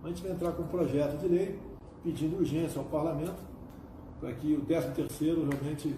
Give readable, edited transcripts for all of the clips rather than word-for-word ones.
a gente vai entrar com um projeto de lei pedindo urgência ao Parlamento para que o 13º realmente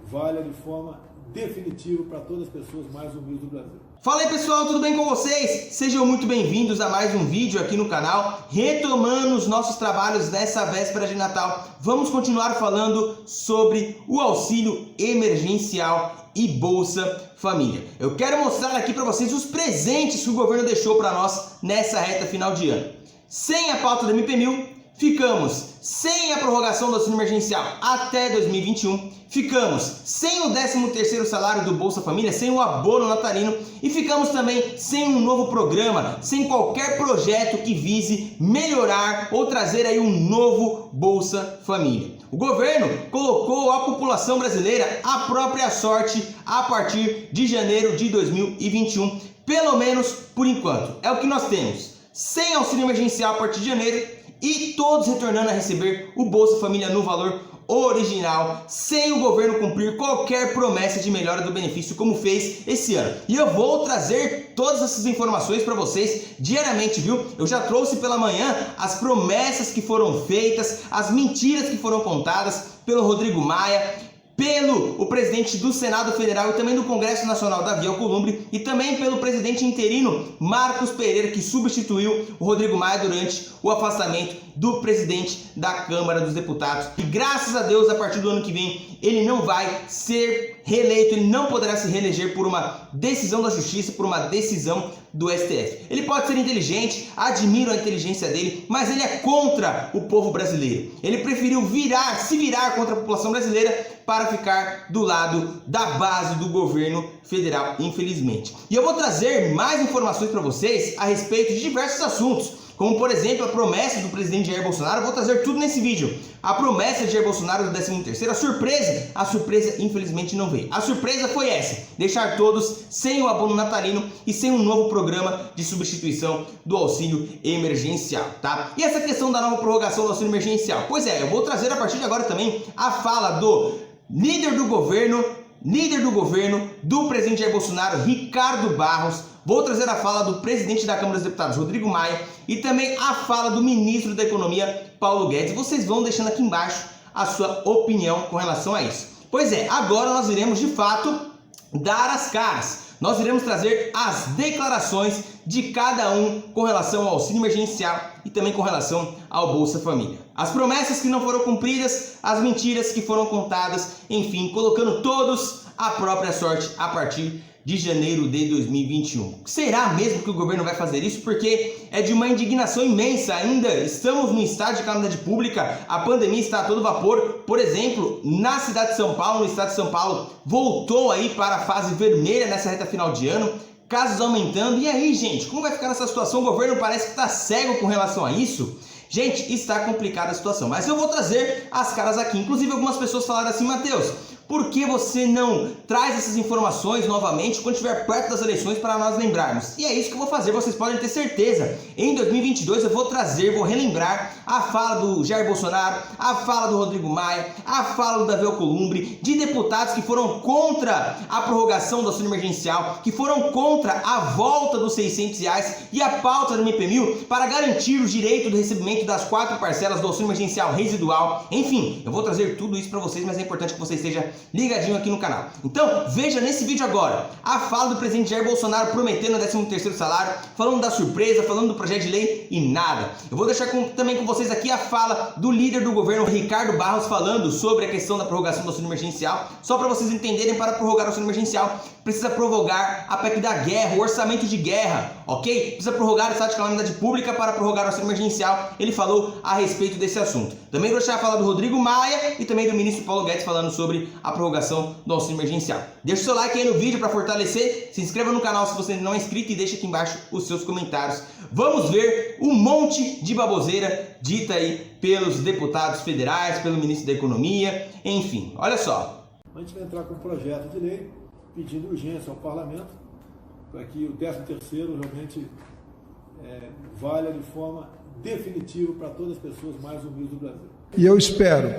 valha de forma definitiva para todas as pessoas mais humildes do Brasil. Fala aí pessoal, tudo bem com vocês? Sejam muito bem-vindos a mais um vídeo aqui no canal, retomando os nossos trabalhos nessa véspera de Natal. Vamos continuar falando sobre o auxílio emergencial e Bolsa Família. Eu quero mostrar aqui para vocês os presentes que o governo deixou para nós nessa reta final de ano. Sem a pauta do MP1000, ficamos sem a prorrogação do auxílio emergencial até 2021, ficamos sem o 13º salário do Bolsa Família, sem o abono natalino e ficamos também sem um novo programa, sem qualquer projeto que vise melhorar ou trazer aí um novo Bolsa Família. O governo colocou a população brasileira à própria sorte a partir de janeiro de 2021, pelo menos por enquanto. É o que nós temos. Sem auxílio emergencial a partir de janeiro e todos retornando a receber o Bolsa Família no valor original, sem o governo cumprir qualquer promessa de melhora do benefício como fez esse ano. E eu vou trazer todas essas informações para vocês diariamente, viu? Eu já trouxe pela manhã as promessas que foram feitas, as mentiras que foram contadas pelo Rodrigo Maia, pelo o presidente do Senado Federal e também do Congresso Nacional, Davi Alcolumbre, e também pelo presidente interino Marcos Pereira, que substituiu o Rodrigo Maia durante o afastamento do presidente da Câmara dos Deputados. E graças a Deus, a partir do ano que vem, ele não vai ser reeleito, ele não poderá se reeleger por uma decisão da Justiça, por uma decisão do STF. Ele pode ser inteligente, admiro a inteligência dele, mas ele é contra o povo brasileiro. Ele preferiu se virar contra a população brasileira para ficar do lado da base do governo federal, infelizmente. E eu vou trazer mais informações para vocês a respeito de diversos assuntos, como por exemplo a promessa do presidente Jair Bolsonaro. Eu vou trazer tudo nesse vídeo. A promessa de Jair Bolsonaro do 13º, a surpresa infelizmente não veio. A surpresa foi essa: deixar todos sem o abono natalino e sem um novo programa de substituição do auxílio emergencial, tá? E essa questão da nova prorrogação do auxílio emergencial? Pois é, eu vou trazer a partir de agora também a fala do líder do governo do presidente Jair Bolsonaro, Ricardo Barros. Vou trazer a fala do presidente da Câmara dos Deputados, Rodrigo Maia, e também a fala do ministro da Economia, Paulo Guedes. Vocês vão deixando aqui embaixo a sua opinião com relação a isso. Pois é, agora nós iremos de fato dar as caras. Nós iremos trazer as declarações de cada um com relação ao auxílio emergencial e também com relação ao Bolsa Família. As promessas que não foram cumpridas, as mentiras que foram contadas, enfim, colocando todos à própria sorte a partir de janeiro de 2021. Será mesmo que o governo vai fazer isso? Porque é de uma indignação imensa. Ainda estamos no estado de calamidade pública, a pandemia está a todo vapor. Por exemplo, na cidade de São Paulo, no estado de São Paulo, voltou aí para a fase vermelha nessa reta final de ano, casos aumentando. E aí, gente, como vai ficar essa situação? O governo parece que está cego com relação a isso. Gente, está complicada a situação, mas eu vou trazer as caras aqui. Inclusive, algumas pessoas falaram assim: Matheus, por que você não traz essas informações novamente quando estiver perto das eleições para nós lembrarmos? E é isso que eu vou fazer, vocês podem ter certeza. Em 2022 eu vou relembrar a fala do Jair Bolsonaro, a fala do Rodrigo Maia, a fala do Davi Alcolumbre, de deputados que foram contra a prorrogação do auxílio emergencial, que foram contra a volta dos R$600 e a pauta do MP1000 para garantir o direito do recebimento das 4 parcelas do auxílio emergencial residual. Enfim, eu vou trazer tudo isso para vocês, mas é importante que você esteja ligadinho aqui no canal. Então, veja nesse vídeo agora a fala do presidente Jair Bolsonaro prometendo o 13º salário, falando da surpresa, falando do projeto de lei e nada. Eu vou deixar também com vocês aqui a fala do líder do governo, Ricardo Barros, falando sobre a questão da prorrogação do auxílio emergencial. Só para vocês entenderem, para prorrogar o auxílio emergencial, precisa prorrogar a PEC da guerra, o orçamento de guerra, ok? Precisa prorrogar o estado de calamidade pública para prorrogar o auxílio emergencial. Ele falou a respeito desse assunto. Também vou deixar a fala do Rodrigo Maia e também do ministro Paulo Guedes falando sobre a prorrogação do auxílio emergencial. Deixa o seu like aí no vídeo para fortalecer, se inscreva no canal se você não é inscrito e deixa aqui embaixo os seus comentários. Vamos ver um monte de baboseira dita aí pelos deputados federais, pelo ministro da Economia, enfim, olha só. A gente vai entrar com um projeto de lei pedindo urgência ao Parlamento para que o 13º realmente valha de forma definitiva para todas as pessoas mais humildes do Brasil. E eu espero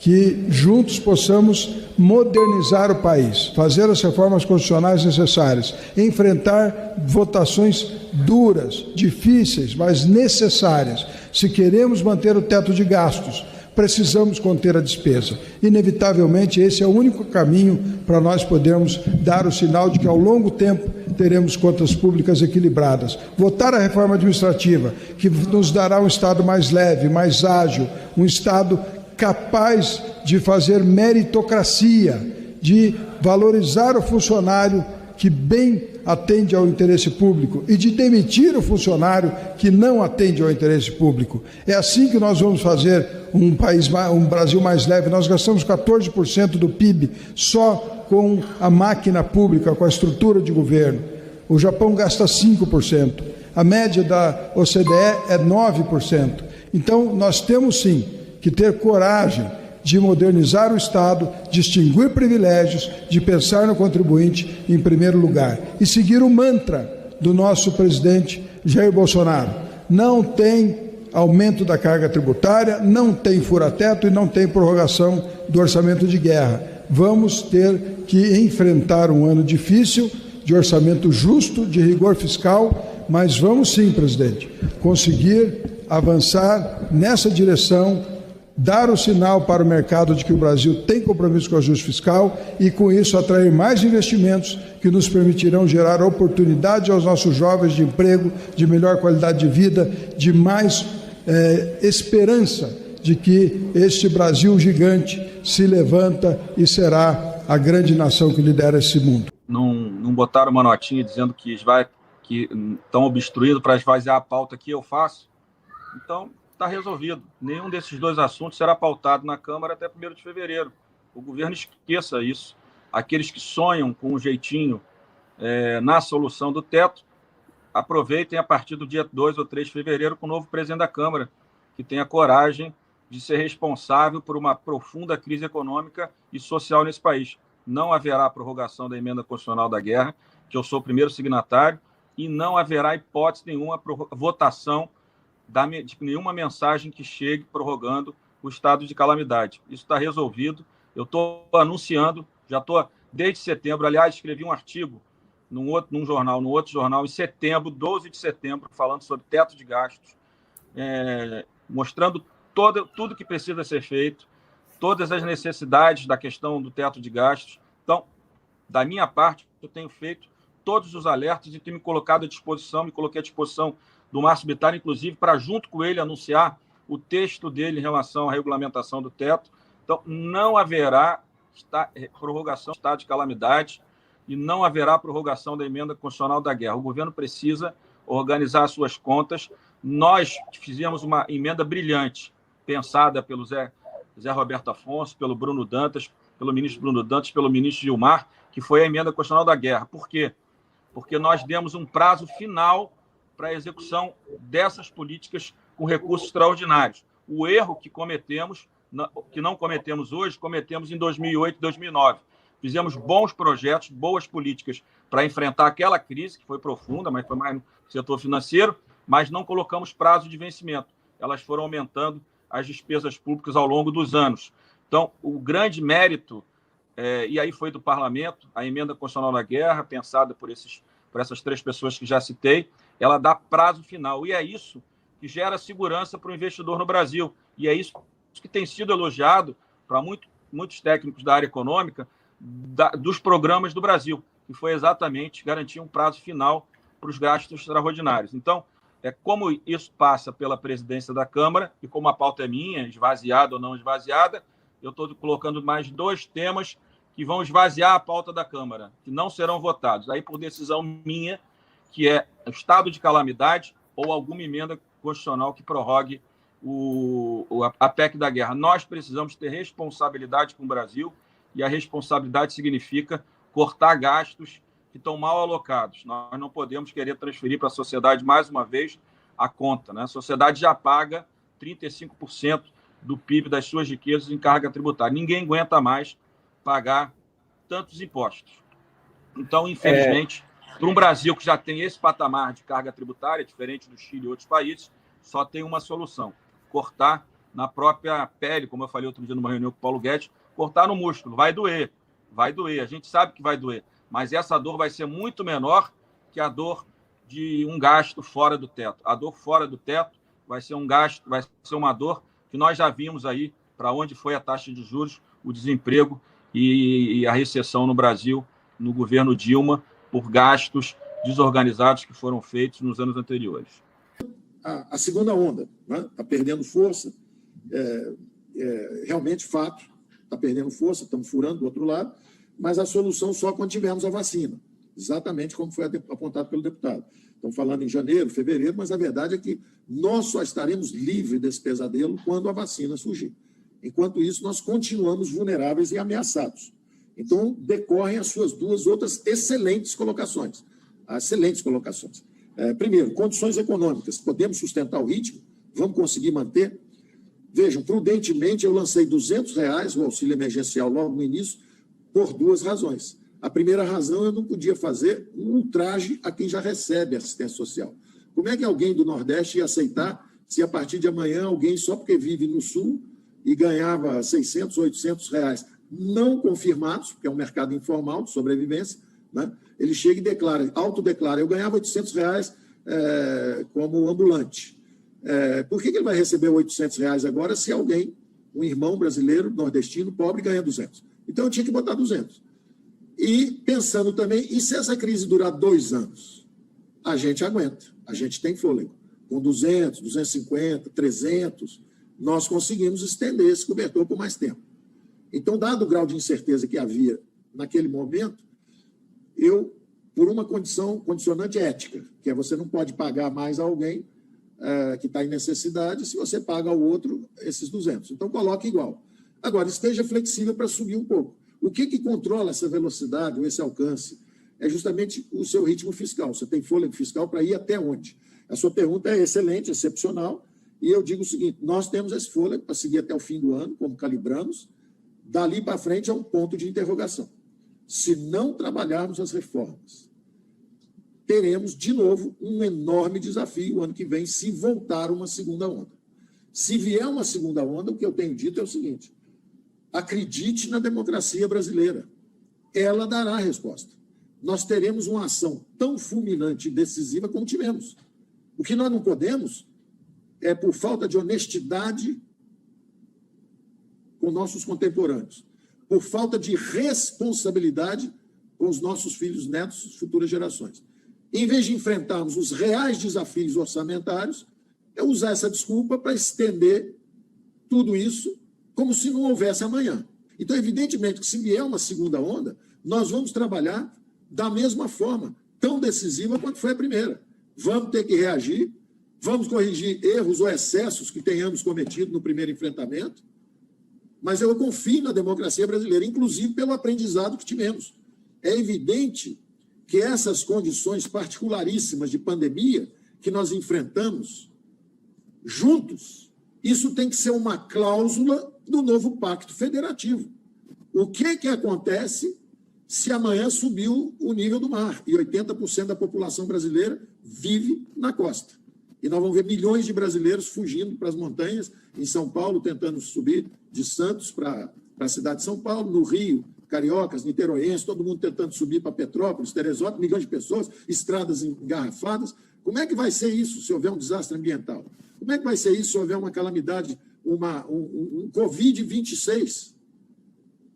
que juntos possamos modernizar o país, fazer as reformas constitucionais necessárias, enfrentar votações duras, difíceis, mas necessárias. Se queremos manter o teto de gastos, precisamos conter a despesa. Inevitavelmente, esse é o único caminho para nós podermos dar o sinal de que, ao longo tempo, teremos contas públicas equilibradas. Votar a reforma administrativa, que nos dará um Estado mais leve, mais ágil, um Estado capaz de fazer meritocracia, de valorizar o funcionário que bem atende ao interesse público e de demitir o funcionário que não atende ao interesse público. É assim que nós vamos fazer um Brasil mais leve. Nós gastamos 14% do PIB só com a máquina pública, com a estrutura de governo. O Japão gasta 5%. A média da OCDE é 9%. Então, nós temos sim que ter coragem de modernizar o Estado, distinguir privilégios, de pensar no contribuinte em primeiro lugar e seguir o mantra do nosso presidente Jair Bolsonaro. Não tem aumento da carga tributária, não tem fura-teto e não tem prorrogação do orçamento de guerra. Vamos ter que enfrentar um ano difícil, de orçamento justo, de rigor fiscal, mas vamos sim, presidente, conseguir avançar nessa direção, dar o sinal para o mercado de que o Brasil tem compromisso com o ajuste fiscal e, com isso, atrair mais investimentos que nos permitirão gerar oportunidade aos nossos jovens de emprego, de melhor qualidade de vida, de mais esperança de que este Brasil gigante se levanta e será a grande nação que lidera esse mundo. Não botaram uma notinha dizendo que estão obstruindo para esvaziar a pauta que eu faço? Então, está resolvido. Nenhum desses dois assuntos será pautado na Câmara até 1º de fevereiro. O governo esqueça isso. Aqueles que sonham com um jeitinho na solução do teto, aproveitem a partir do dia 2 ou 3 de fevereiro com o novo presidente da Câmara, que tenha coragem de ser responsável por uma profunda crise econômica e social nesse país. Não haverá prorrogação da emenda constitucional da guerra, que eu sou o primeiro signatário, e não haverá hipótese nenhuma votação de nenhuma mensagem que chegue prorrogando o estado de calamidade. Isso está resolvido. Eu estou anunciando, já estou desde setembro. Aliás, escrevi um artigo num outro jornal, em setembro, 12 de setembro, falando sobre teto de gastos, mostrando tudo que precisa ser feito, todas as necessidades da questão do teto de gastos. Então, da minha parte, eu tenho feito todos os alertas e tenho me colocado à disposição, me coloquei à disposição do Márcio Bittar, inclusive, para, junto com ele, anunciar o texto dele em relação à regulamentação do teto. Então, não haverá prorrogação do estado de calamidade e não haverá prorrogação da emenda constitucional da guerra. O governo precisa organizar as suas contas. Nós fizemos uma emenda brilhante, pensada pelo Zé Roberto Afonso, pelo Bruno Dantas, pelo ministro Bruno Dantas, pelo ministro Gilmar, que foi a emenda constitucional da guerra. Por quê? Porque nós demos um prazo final para a execução dessas políticas com recursos extraordinários. O erro que cometemos, que não cometemos hoje, cometemos em 2008 e 2009. Fizemos bons projetos, boas políticas para enfrentar aquela crise, que foi profunda, mas foi mais no setor financeiro, mas não colocamos prazo de vencimento. Elas foram aumentando as despesas públicas ao longo dos anos. Então, o grande mérito, e aí foi do parlamento, a emenda constitucional da guerra, pensada por essas 3 pessoas que já citei, ela dá prazo final. E é isso que gera segurança para o investidor no Brasil. E é isso que tem sido elogiado para muitos técnicos da área econômica dos programas do Brasil, que foi exatamente garantir um prazo final para os gastos extraordinários. Então, como isso passa pela presidência da Câmara, e como a pauta é minha, esvaziada ou não esvaziada, eu estou colocando mais 2 temas que vão esvaziar a pauta da Câmara, que não serão votados. Aí, por decisão minha, que é o estado de calamidade ou alguma emenda constitucional que prorrogue a PEC da guerra. Nós precisamos ter responsabilidade com o Brasil, e a responsabilidade significa cortar gastos que estão mal alocados. Nós não podemos querer transferir para a sociedade, mais uma vez, a conta, né? A sociedade já paga 35% do PIB das suas riquezas em carga tributária. Ninguém aguenta mais pagar tantos impostos. Então, infelizmente, para um Brasil que já tem esse patamar de carga tributária, diferente do Chile e outros países, só tem uma solução: cortar na própria pele, como eu falei outro dia numa reunião com o Paulo Guedes, cortar no músculo. Vai doer, a gente sabe que vai doer, mas essa dor vai ser muito menor que a dor de um gasto fora do teto. A dor fora do teto vai ser um gasto, vai ser uma dor que nós já vimos aí para onde foi a taxa de juros, o desemprego e a recessão no Brasil, no governo Dilma, por gastos desorganizados que foram feitos nos anos anteriores. A segunda onda está perdendo força, realmente fato, está perdendo força, estamos furando do outro lado, mas a solução só quando tivermos a vacina, exatamente como foi apontado pelo deputado. Estão falando em janeiro, fevereiro, mas a verdade é que nós só estaremos livres desse pesadelo quando a vacina surgir. Enquanto isso, nós continuamos vulneráveis e ameaçados. Então, decorrem as suas duas outras excelentes colocações. Primeiro, condições econômicas. Podemos sustentar o ritmo? Vamos conseguir manter? Vejam, prudentemente, eu lancei R$200, o auxílio emergencial, logo no início, por duas razões. A primeira razão, eu não podia fazer um ultraje a quem já recebe assistência social. Como é que alguém do Nordeste ia aceitar se, a partir de amanhã, alguém, só porque vive no Sul e ganhava R$600, R$800, não confirmados, porque é um mercado informal de sobrevivência, né? Ele chega e declara, autodeclara, eu ganhava R$800 como ambulante. Por que ele vai receber R$800 agora se alguém, um irmão brasileiro, nordestino, pobre, ganha 200? Então, eu tinha que botar 200. E pensando também, e se essa crise durar 2 anos? A gente aguenta, a gente tem fôlego. Com 200, 250, 300, nós conseguimos estender esse cobertor por mais tempo. Então, dado o grau de incerteza que havia naquele momento, eu, por uma condicionante ética, que é você não pode pagar mais a alguém que está em necessidade se você paga ao outro esses 200. Então, coloque igual. Agora, esteja flexível para subir um pouco. O que controla essa velocidade ou esse alcance é justamente o seu ritmo fiscal. Você tem fôlego fiscal para ir até onde? A sua pergunta é excelente, excepcional, e eu digo o seguinte, nós temos esse fôlego para seguir até o fim do ano, como calibramos, dali para frente é um ponto de interrogação. Se não trabalharmos as reformas, teremos, de novo, um enorme desafio o ano que vem, se voltar uma segunda onda. Se vier uma segunda onda, o que eu tenho dito é o seguinte, acredite na democracia brasileira. Ela dará a resposta. Nós teremos uma ação tão fulminante e decisiva como tivemos. O que nós não podemos é, por falta de honestidade com nossos contemporâneos, por falta de responsabilidade com os nossos filhos, netos, futuras gerações. Em vez de enfrentarmos os reais desafios orçamentários, é usar essa desculpa para estender tudo isso como se não houvesse amanhã. Então, evidentemente, que se vier uma segunda onda, nós vamos trabalhar da mesma forma, tão decisiva quanto foi a primeira. Vamos ter que reagir, vamos corrigir erros ou excessos que tenhamos cometido no primeiro enfrentamento, mas eu confio na democracia brasileira, inclusive pelo aprendizado que tivemos. É evidente que essas condições particularíssimas de pandemia que nós enfrentamos juntos, isso tem que ser uma cláusula do novo Pacto Federativo. O que acontece se amanhã subiu o nível do mar e 80% da população brasileira vive na costa? E nós vamos ver milhões de brasileiros fugindo para as montanhas, em São Paulo, tentando subir de Santos para a cidade de São Paulo, no Rio, cariocas, niteroenses, todo mundo tentando subir para Petrópolis, Teresópolis, milhões de pessoas, estradas engarrafadas. Como é que vai ser isso se houver um desastre ambiental? Como é que vai ser isso se houver uma calamidade, um Covid-26?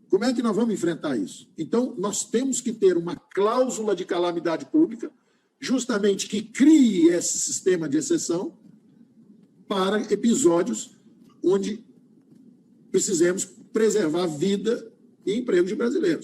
Como é que nós vamos enfrentar isso? Então, nós temos que ter uma cláusula de calamidade pública, justamente que crie esse sistema de exceção para episódios onde precisemos preservar a vida e emprego de brasileiros.